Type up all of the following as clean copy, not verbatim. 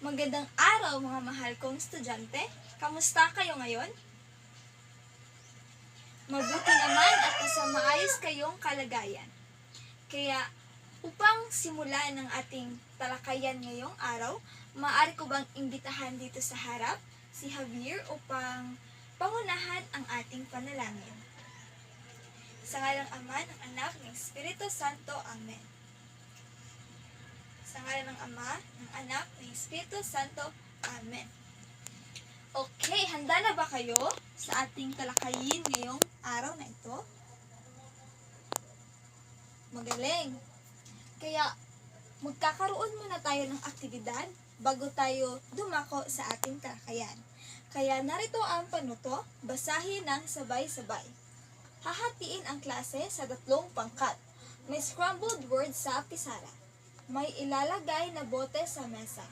Magandang araw mga mahal kong estudyante. Kamusta kayo ngayon? Mabuti naman at nasa maayos kayong kalagayan. Kaya upang simulan ng ating talakayan ngayong araw, maaari ko bang imbitahan dito sa harap si Javier upang pangunahan ang ating panalangin. Sa ngalan ng Ama, ng Anak, ng Espiritu Santo. Amen. Sa ngalan ng Ama, ng Anak, ng Espiritu Santo. Amen. Okay, handa na ba kayo sa ating talakayin ngayong araw na ito? Magaling! Kaya, magkakaroon muna tayo ng aktibidad bago tayo dumako sa ating talakayan. Kaya narito ang panuto, basahin ng sabay-sabay. Hahatiin ang klase sa 3 pangkat. May scrambled words sa pisara. May ilalagay na bote sa mesa.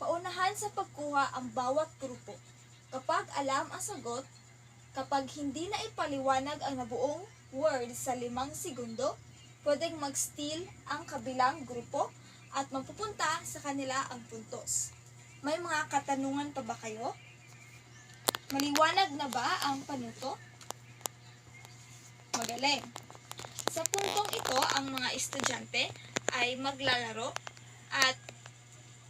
Paunahan sa pagkuha ang bawat grupo. Kapag alam ang sagot, kapag hindi na ipaliwanag ang nabuong word sa 5 segundo, pwedeng mag-steal ang kabilang grupo at mapupunta sa kanila ang puntos. May mga katanungan pa ba kayo? Maliwanag na ba ang panuto? Magaling! Sa puntong ito, ang mga estudyante ay maglalaro at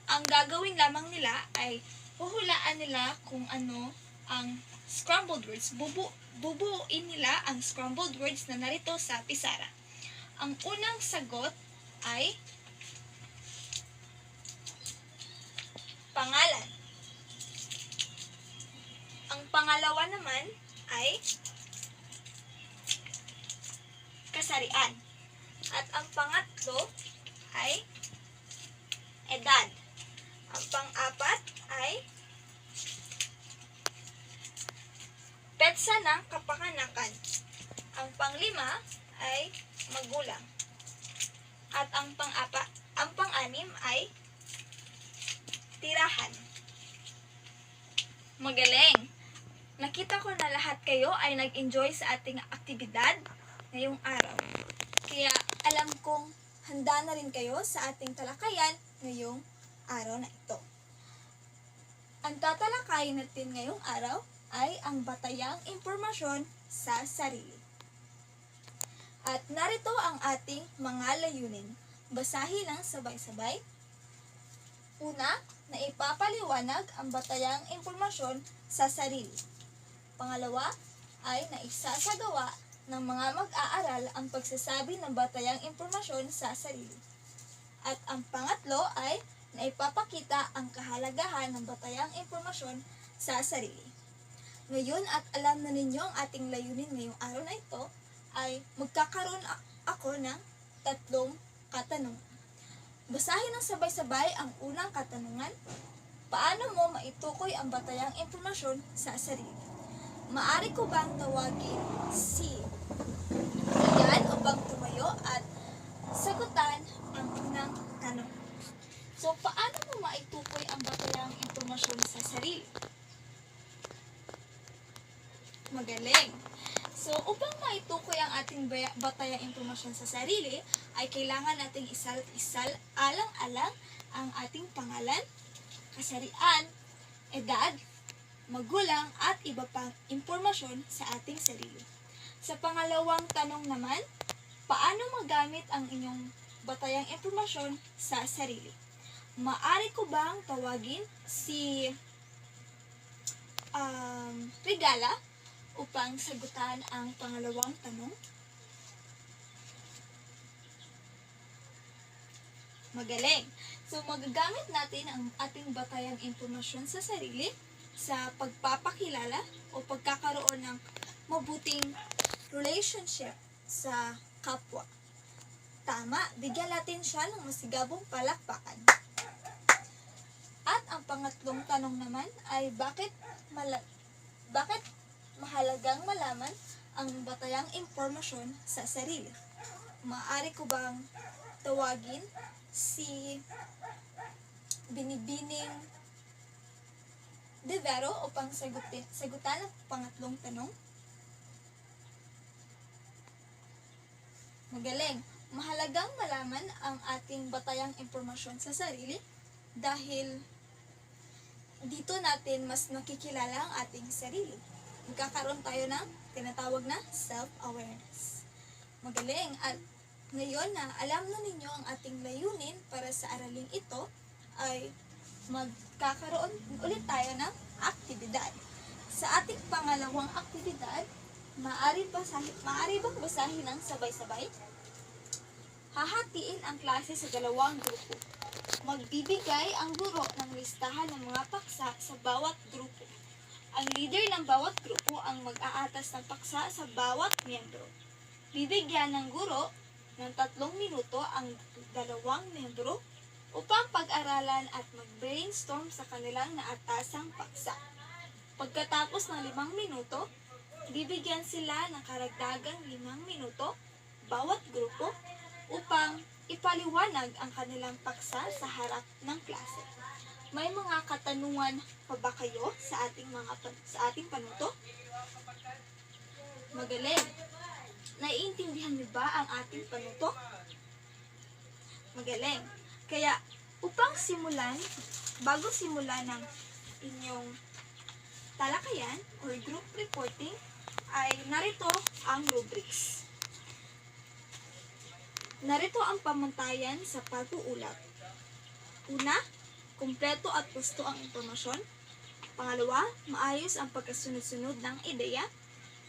ang gagawin lamang nila ay huhulaan nila kung ano ang scrambled words. Bubuuin nila ang scrambled words na narito sa pisara. Ang unang sagot ay pangalan. Ang pangalawa naman ay kasarian. At ang pangatlo ay edad. Ang pang-apat ay petsa ng kapanganakan. Ang pang-5 ay magulang. At ang pang-6 ay tirahan. Magaling! Nakita ko na lahat kayo ay nag-enjoy sa ating aktibidad ngayong araw. Kaya alam kong handa na rin kayo sa ating talakayan ngayong araw na ito. Ang tatalakayin natin ngayong araw ay ang batayang impormasyon sa sarili. At narito ang ating mga layunin. Basahin ng sabay-sabay. Una, na ipapaliwanag ang batayang impormasyon sa sarili. Pangalawa, ay naisasagawa ng mga mag-aaral ang pagsasabi ng batayang impormasyon sa sarili. At ang pangatlo ay naipapakita ang kahalagahan ng batayang impormasyon sa sarili. Ngayon at alam na ninyo ang ating layunin ngayong araw na ito, ay magkakaroon ako ng 3 katanungan. Basahin ng sabay-sabay ang unang katanungan. Paano mo maitukoy ang batayang impormasyon sa sarili? Maaari ko bang tawagin si Ian upang tumayo at sagutan ang unang tanong? So, paano mo maitukoy ang batayang impormasyon sa sarili? Magaling! So, upang maitukoy ang ating batayang impormasyon sa sarili, ay kailangan nating isal alang-alang ang ating pangalan, kasarian, edad, magulang, at iba pang impormasyon sa ating sarili. Sa pangalawang tanong naman, paano magamit ang inyong batayang impormasyon sa sarili? Maaari ko bang tawagin si Regala upang sagutan ang pangalawang tanong? Magaling! So, magagamit natin ang ating batayang impormasyon sa sarili sa pagpapakilala o pagkakaroon ng mabuting relationship sa kapwa. Tama, bigyan natin siya ng masigabong palakpakan. At ang pangatlong tanong naman ay bakit mahalagang malaman ang batayang impormasyon sa sarili? Maaari ko bang tawagin si Binibining Devero upang sagutan ang pangatlong tanong? Magaling! Mahalagang malaman ang ating batayang impormasyon sa sarili dahil dito natin mas nakikilala ang ating sarili. Magkakaroon tayo ng tinatawag na self-awareness. Magaling! At ngayon na alam na ninyo ang ating layunin para sa araling ito, ay magkakaroon ulit tayo ng aktibidad. Sa ating pangalawang aktibidad, maaari bang basahin ng sabay-sabay? Hahatiin ang klase sa dalawang grupo. Magbibigay ang guro ng listahan ng mga paksa sa bawat grupo. Ang leader ng bawat grupo ang mag-aatas ng paksa sa bawat miyembro. Bibigyan ng guro ng 3 minuto ang dalawang miyembro upang pag-aralan at mag-brainstorm sa kanilang naatasang paksa. Pagkatapos ng 5 minuto, bibigyan sila ng karagdagang 5 minuto bawat grupo upang ipaliwanag ang kanilang paksa sa harap ng klase. May mga katanungan pa ba kayo sa ating panuto? Magaling! Naiintindihan niyo ba ang ating panuto? Magaling! Kaya bago simulan ng inyong talakayan or group reporting, ay narito ang rubrics. Narito ang pamantayan sa pag-uulat. Una, kumpleto at gusto ang impormasyon. Pangalawa, maayos ang pagkasunod-sunod ng ideya.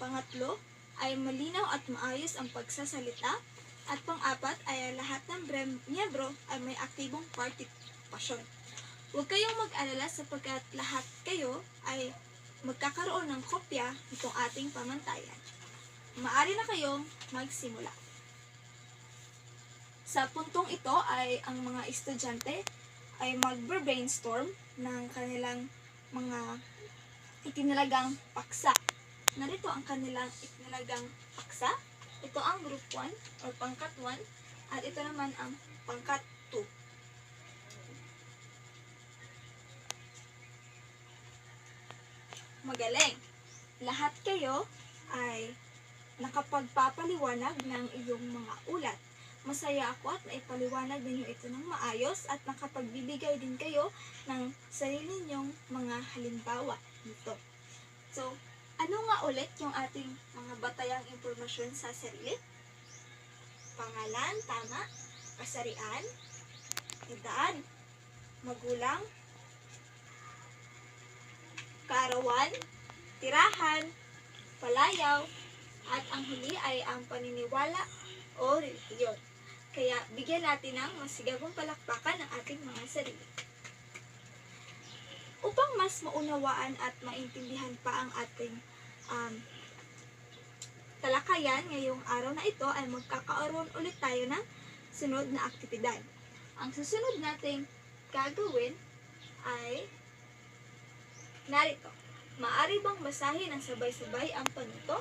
Pangatlo, ay malinaw at maayos ang pagsasalita. At pang-apat ay lahat ng miyembro ay may aktibong partisipasyon. Huwag kayong mag-alala sapagkat lahat kayo ay magkakaroon ng kopya nitong ating pamantayan. Maaari na kayong magsimula. Sa puntong ito ay ang mga estudyante ay mag-brainstorm ng kanilang mga itinalagang paksa. Narito ang kanilang itinalagang paksa. Ito ang group 1 or pangkat 1 at ito naman ang pangkat 2. Magaling! Lahat kayo ay nakapagpapaliwanag ng iyong mga ulat. Masaya ako at naipaliwanag ninyo ito ng maayos at nakapagbibigay din kayo ng sarili ninyong mga halimbawa nito. So, ano nga ulit yung ating mga batayang impormasyon sa sarili? Pangalan, tama, kasarian, edad, magulang, kaarawan, tirahan, palayaw, at ang huli ay ang paniniwala o relihiyon. Kaya bigyan natin ng masigabong palakpakan ang ating mga sarili. Upang mas maunawaan at maintindihan pa ang ating talakayan ngayong araw na ito ay magkakaroon ulit tayo ng sunod na aktibidad. Ang susunod nating gagawin ay narito. Maaari bang basahin ang sabay-sabay ang panuto?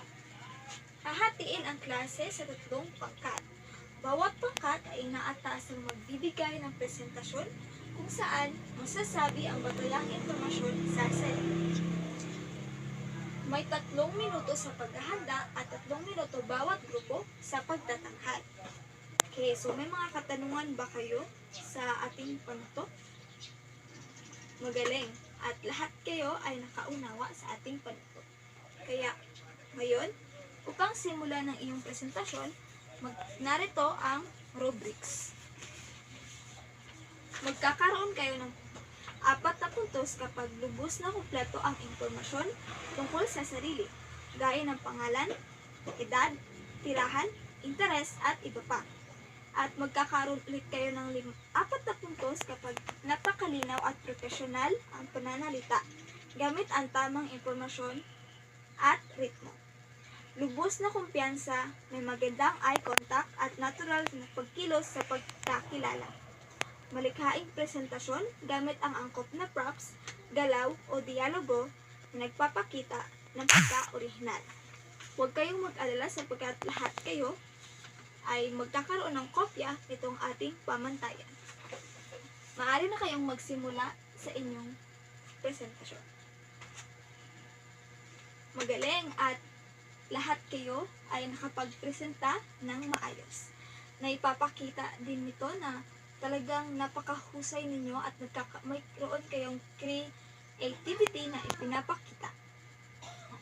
Hahatiin ang klase sa 3 pangkat. Bawat pangkat ay inaatasang magbibigay ng presentasyon kung saan masasabi ang batayang impormasyon sa sarili. May 3 minuto sa paghahanda at 3 minuto bawat grupo sa pagtatanghal. Okay, so may mga katanungan ba kayo sa ating panuto? Magaling! At lahat kayo ay nakaunawa sa ating panuto. Kaya, ngayon, upang simulan ng iyong presentasyon, narito ang rubrics. Magkakaroon kayo ng 4 na puntos kapag lubos na kumpleto ang impormasyon tungkol sa sarili, gaya ng pangalan, edad, tirahan, interes, at iba pa. At magkakaroon ulit kayo ng 4 na puntos kapag napakalinaw at profesional ang pananalita, gamit ang tamang impormasyon at ritmo. Lubos na kumpiyansa, may magandang eye contact at natural na pagkilos sa pagkakilala. Malikhaing presentasyon gamit ang angkop na props, galaw o dialogo na nagpapakita ng pagka-orihinal. Huwag kayong mag-alala sapagkat lahat kayo ay magkakaroon ng kopya nitong ating pamantayan. Maaari na kayong magsimula sa inyong presentasyon. Magaling at lahat kayo ay nakapagpresenta ng maayos. Naipapakita din nito na talagang napakahusay ninyo at mayroon kayong activity na ipinapakita.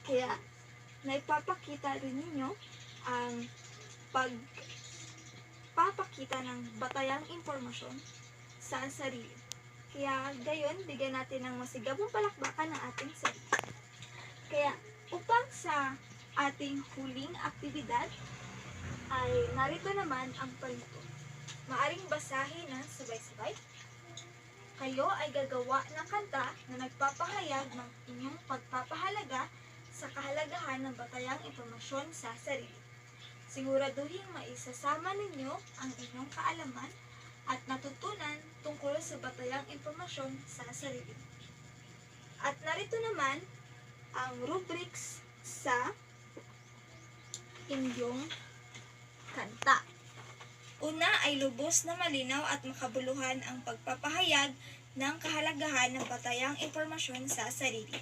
Kaya, naipapakita rin ninyo ang pagpapakita ng batayang impormasyon sa sarili. Kaya, gayon, bigyan natin ng masigabong palakbakan ng ating sarili. Kaya, upang sa ating huling aktibidad, ay narito naman ang palito. Maaring basahin ng sabay-sabay. Kayo ay gagawa ng kanta na nagpapahayag ng inyong pagpapahalaga sa kahalagahan ng batayang impormasyon sa sarili. Siguraduhin maisasama ninyo ang inyong kaalaman at natutunan tungkol sa batayang impormasyon sa sarili. At narito naman ang rubrics sa inyong kanta. Una ay lubos na malinaw at makabuluhan ang pagpapahayag ng kahalagahan ng batayang impormasyon sa sarili.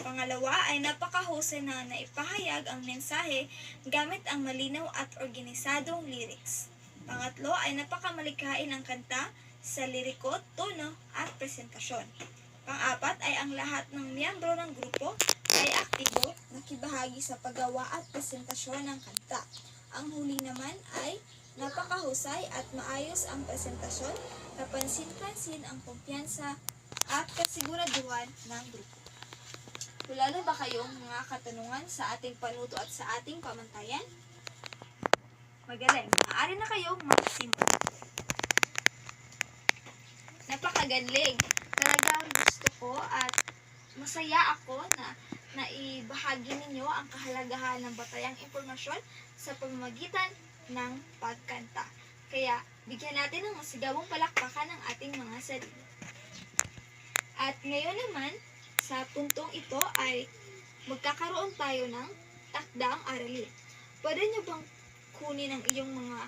Pangalawa ay napakahusay na naipahayag ang mensahe gamit ang malinaw at organisadong lyrics. Pangatlo ay napakamalikhain ang kanta sa liriko, tono at presentasyon. Pang-apat ay ang lahat ng miyembro ng grupo ay aktibo, nakibahagi sa paggawa at presentasyon ng kanta. Ang huli naman ay napakahusay at maayos ang presentasyon, kapansin-pansin ang kumpiyansa at kasiguraduhan ng grupo. Wala na ba kayong mga katanungan sa ating panuto at sa ating pamantayan? Magaling. Maaari na kayong magsimula. Napakagaling. Talagang gusto ko at masaya ako na naibahagi ninyo ang kahalagahan ng batayang impormasyon sa pamamagitan ng pagkanta. Kaya, bigyan natin ng masigabong palakpakan ng ating mga sarili. At ngayon naman, sa puntong ito ay magkakaroon tayo ng takdaang aralin. Pwede nyo bang kunin ang iyong mga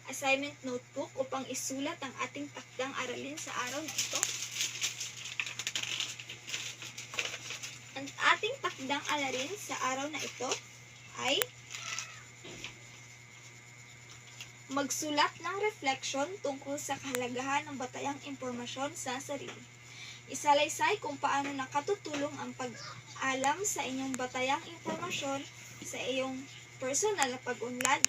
assignment notebook upang isulat ang ating takdang aralin sa araw na ito? Ang ating takdang aralin sa araw na ito ay magsulat ng reflection tungkol sa kahalagahan ng batayang impormasyon sa sarili. Isalaysay kung paano nakatutulong ang pag-alam sa inyong batayang impormasyon sa iyong personal na pag-unlad,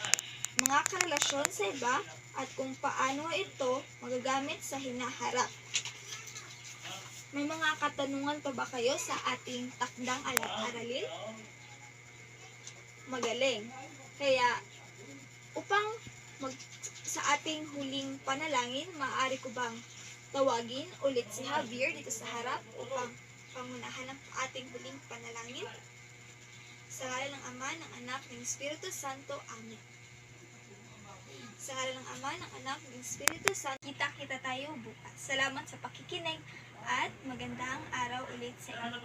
mga karelasyon sa iba, at kung paano ito magagamit sa hinaharap. May mga katanungan pa ba kayo sa ating takdang aralin? Magaling. Kaya, upang sa ating huling panalangin, maaari ko bang tawagin ulit si Javier dito sa harap upang pangunahan ang ating huling panalangin? Sa ngalan ng Ama, ng Anak, ng Espiritu Santo. Amen. Sa ngalan ng Ama, ng Anak, ng Espiritu Santo. Kita tayo bukas. Salamat sa pakikinig at magandang araw ulit sa inyo.